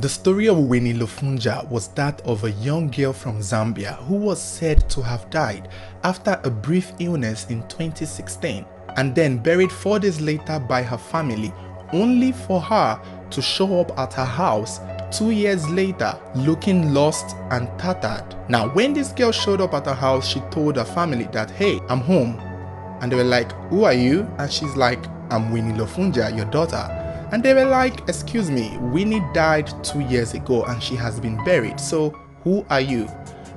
The story of Winnie Lufunja was that of a young girl from Zambia who was said to have died after a brief illness in 2016 and then buried 4 days later by her family, only for her to show up at her house 2 years later looking lost and tattered. Now, when this girl showed up at her house, she told her family that, "Hey, I'm home." And they were like, "Who are you?" And she's like, "I'm Winnie Lufunja, your daughter." And they were like, "Excuse me, Winnie died 2 years ago and she has been buried, so who are you?"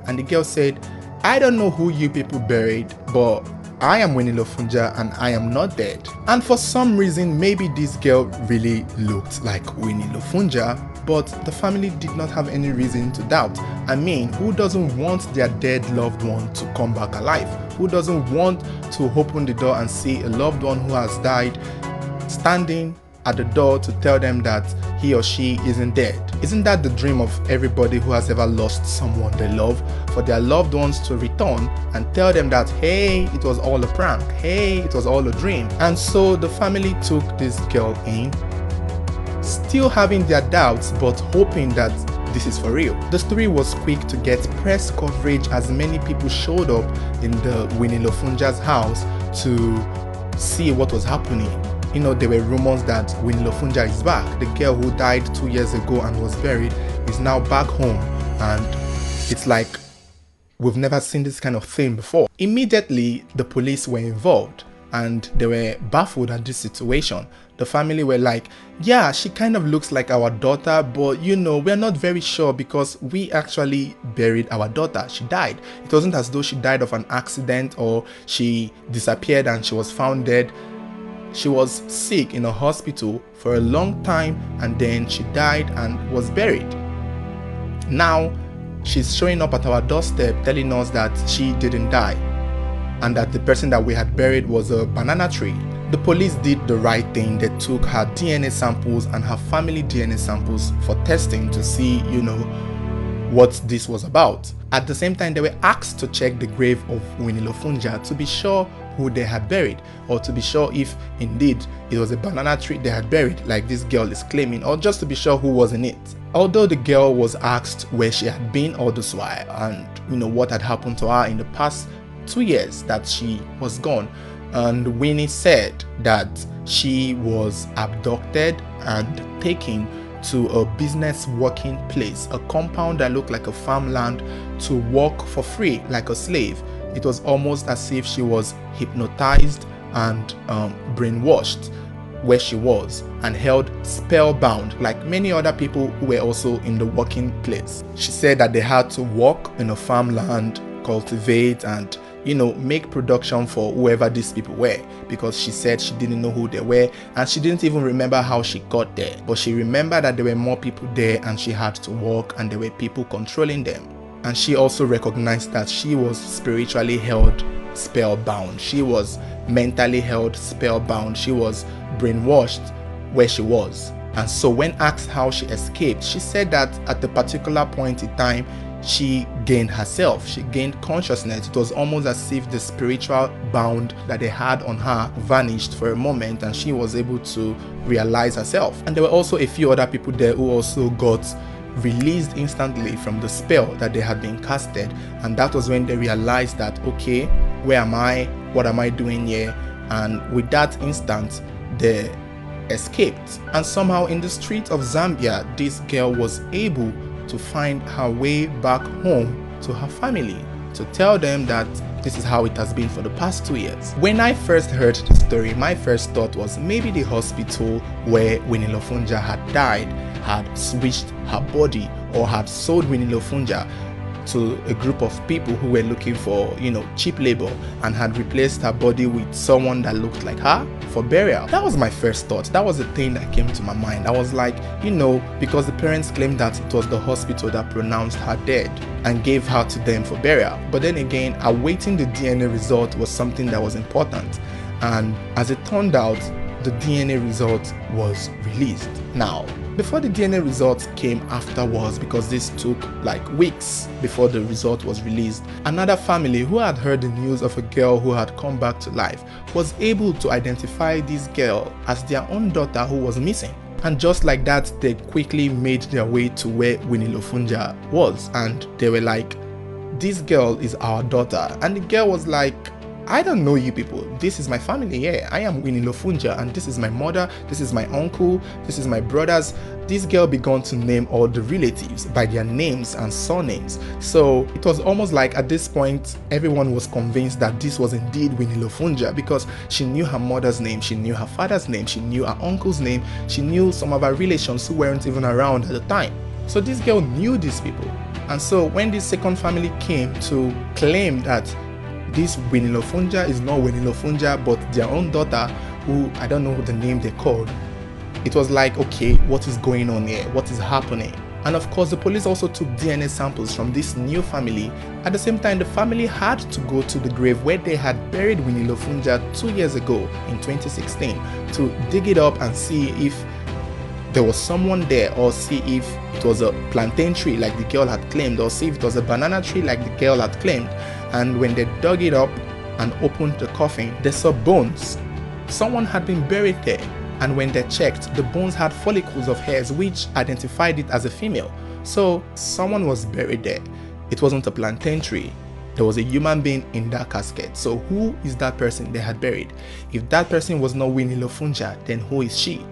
And the girl said, "I don't know who you people buried, but I am Winnie Lufunja and I am not dead." And for some reason, maybe this girl really looked like Winnie Lufunja, but the family did not have any reason to doubt. I mean, who doesn't want their dead loved one to come back alive? Who doesn't want to open the door and see a loved one who has died standing at the door to tell them that he or she isn't dead? Isn't that the dream of everybody who has ever lost someone they love, for their loved ones to return and tell them that, hey, it was all a prank, hey, it was all a dream? And so the family took this girl in, still having their doubts but hoping that this is for real. The story was quick to get press coverage as many people showed up in the Winnie Lufunja's house to see what was happening. You know, there were rumors that Winnie Lufunja is back. The girl who died 2 years ago and was buried is now back home, and it's like we've never seen this kind of thing before. Immediately, the police were involved and they were baffled at this situation. The family were like, "Yeah, she kind of looks like our daughter, but you know, we're not very sure because we actually buried our daughter. She died. It wasn't as though she died of an accident or she disappeared and she was found dead. She was sick in a hospital for a long time and then she died and was buried. Now, she's showing up at our doorstep telling us that she didn't die and that the person that we had buried was a banana tree." The police did the right thing. They took her DNA samples and her family DNA samples for testing to see, you know, what this was about. At the same time, they were asked to check the grave of Winnie Lufunja to be sure who they had buried, or to be sure if indeed it was a banana tree they had buried like this girl is claiming, or just to be sure who was in it. Although the girl was asked where she had been all this while and, you know, what had happened to her in the past 2 years that she was gone, and Winnie said that she was abducted and taken to a business working place, a compound that looked like a farmland, to work for free like a slave. It was almost as if she was hypnotized and brainwashed where she was and held spellbound like many other people who were also in the working place. She said that they had to work in a farmland, cultivate and, you know, make production for whoever these people were, because she said she didn't know who they were and she didn't even remember how she got there, but she remembered that there were more people there and she had to work and there were people controlling them. And she also recognized that she was spiritually held spellbound. She was mentally held spellbound. She was brainwashed where she was. And so when asked how she escaped, she said that at a particular point in time, she gained herself, she gained consciousness. It was almost as if the spiritual bound that they had on her vanished for a moment and she was able to realize herself. And there were also a few other people there who also got released instantly from the spell that they had been casted, and that was when they realized that, okay, where am I, what am I doing here? And with that instant they escaped, and somehow in the streets of Zambia this girl was able to find her way back home to her family, to tell them that this is how it has been for the past 2 years. When I first heard the story, my first thought was maybe the hospital where Winnie Lufunja had died had switched her body or had sold Winnie Lufunja to a group of people who were looking for, you know, cheap labor, and had replaced her body with someone that looked like her for burial. That was my first thought. That was the thing that came to my mind. I was like, you know, because the parents claimed that it was the hospital that pronounced her dead and gave her to them for burial. But then again, awaiting the DNA result was something that was important. And as it turned out, the DNA result was released. Now, before the DNA result came afterwards, because this took like weeks before the result was released, another family who had heard the news of a girl who had come back to life was able to identify this girl as their own daughter who was missing. And just like that, they quickly made their way to where Winnie Lufunja was, and they were like, this girl is our daughter. And the girl was like, I don't know you people. This is my family. Yeah, I am Winnie Lufunja, and this is my mother, this is my uncle, this is my brothers. This girl began to name all the relatives by their names and surnames. So it was almost like at this point, everyone was convinced that this was indeed Winnie Lufunja, because she knew her mother's name, she knew her father's name, she knew her uncle's name, she knew some of her relations who weren't even around at the time. So this girl knew these people. And so when this second family came to claim that this Winnie Lufunja is not Winnie Lufunja but their own daughter, who I don't know the name they called, it was like, okay, what is going on here? What is happening? And of course, the police also took DNA samples from this new family. At the same time, the family had to go to the grave where they had buried Winnie Lufunja 2 years ago in 2016 to dig it up and see if there was someone there, or see if it was a plantain tree like the girl had claimed, or see if it was a banana tree like the girl had claimed. And when they dug it up and opened the coffin, they saw bones. Someone had been buried there. And when they checked, the bones had follicles of hairs which identified it as a female. So someone was buried there. It wasn't a plantain tree. There was a human being in that casket. So who is that person they had buried? If that person was not Winnie Lufunja, then who is she?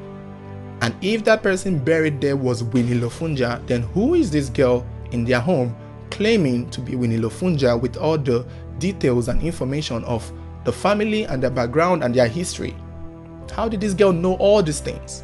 And if that person buried there was Winnie Lufunja, then who is this girl in their home claiming to be Winnie Lufunja with all the details and information of the family and their background and their history? How did this girl know all these things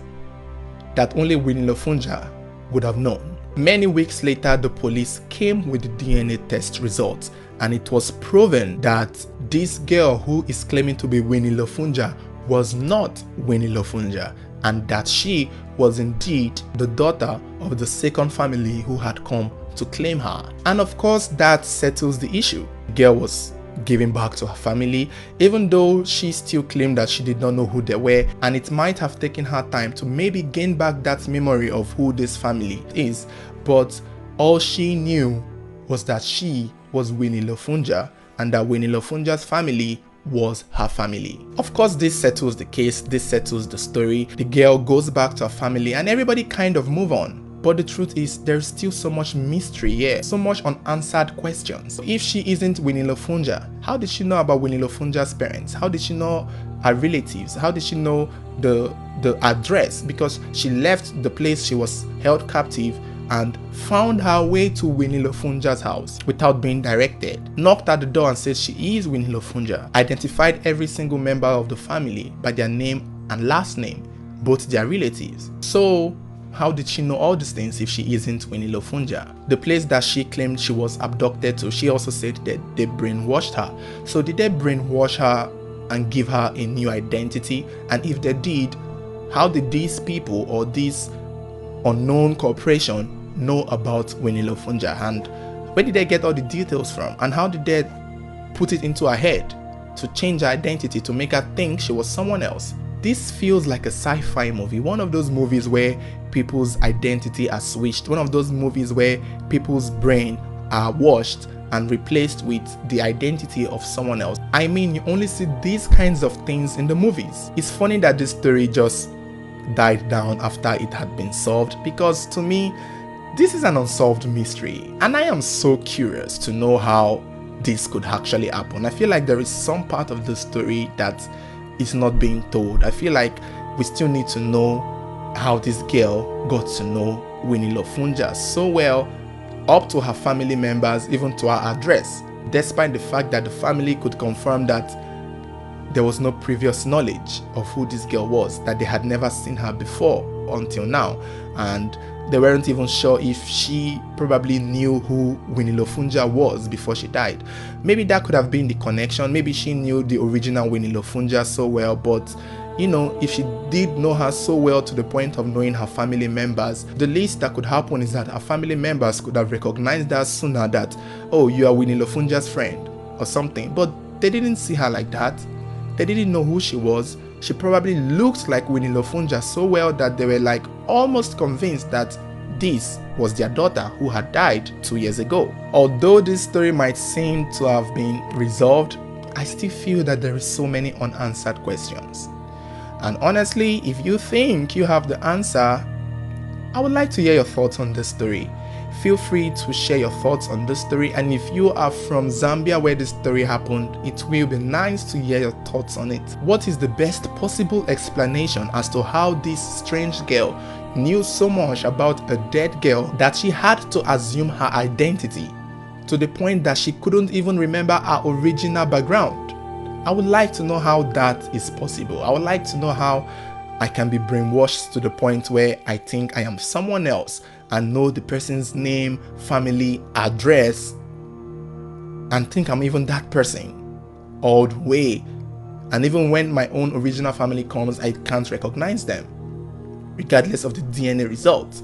that only Winnie Lufunja would have known? Many weeks later, the police came with the DNA test results, and it was proven that this girl who is claiming to be Winnie Lufunja was not Winnie Lufunja, and that she was indeed the daughter of the second family who had come to claim her. And of course, that settles the issue. The girl was given back to her family, even though she still claimed that she did not know who they were, and it might have taken her time to maybe gain back that memory of who this family is. But all she knew was that she was Winnie Lufunja, and that Winnie Lufunja's family was her family. Of course, this settles the case, this settles the story. The girl goes back to her family and everybody kind of move on. But the truth is, there's still so much mystery here, so much unanswered questions. If she isn't Winnie Lufunja, how did she know about Winnie Lufunja's parents? How did she know her relatives? How did she know the address? Because she left the place she was held captive and found her way to Winnie Lufunja's house without being directed. Knocked at the door and said she is Winnie Lufunja. Identified every single member of the family by their name and last name, both their relatives. So how did she know all these things if she isn't Winnie Lufunja? The place that she claimed she was abducted to, she also said that they brainwashed her. So did they brainwash her and give her a new identity? And if they did, how did these people or this unknown corporation know about Winnie Lufunja? And where did they get all the details from? And how did they put it into her head to change her identity, to make her think she was someone else? This feels like a sci-fi movie, one of those movies where people's identity are switched, one of those movies where people's brain are washed and replaced with the identity of someone else. I mean, you only see these kinds of things in the movies. It's funny that this story just died down after it had been solved, because to me, this is an unsolved mystery, and I am so curious to know how this could actually happen. I feel like there is some part of the story that is not being told. I feel like we still need to know how this girl got to know Winnie Lufunja so well, up to her family members, even to her address, despite the fact that the family could confirm that there was no previous knowledge of who this girl was, that they had never seen her before until now, and they weren't even sure if she probably knew who Winnie Lufunja was before she died. Maybe that could have been the connection. Maybe she knew the original Winnie Lufunja so well, but you know, if she did know her so well to the point of knowing her family members, the least that could happen is that her family members could have recognized her sooner, that, oh, you are Winnie Lufunja's friend or something. But they didn't see her like that. They didn't know who she was. She probably looked like Winnie Lufunja so well that they were like almost convinced that this was their daughter who had died 2 years ago. Although this story might seem to have been resolved, I still feel that there is so many unanswered questions. And honestly, if you think you have the answer, I would like to hear your thoughts on this story. Feel free to share your thoughts on this story, and if you are from Zambia where this story happened, it will be nice to hear your thoughts on it. What is the best possible explanation as to how this strange girl knew so much about a dead girl that she had to assume her identity to the point that she couldn't even remember her original background? I would like to know how that is possible. I would like to know how I can be brainwashed to the point where I think I am someone else and know the person's name, family, address, and think I'm even that person all the way. And even when my own original family comes, I can't recognize them, regardless of the DNA result.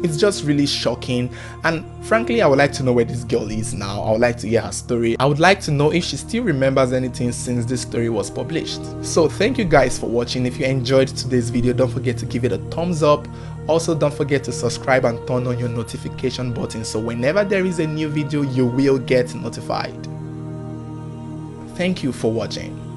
It's just really shocking, and frankly, I would like to know where this girl is now. I would like to hear her story. I would like to know if she still remembers anything since this story was published. So thank you guys for watching. If you enjoyed today's video, don't forget to give it a thumbs up. Also, don't forget to subscribe and turn on your notification button so whenever there is a new video, you will get notified. Thank you for watching.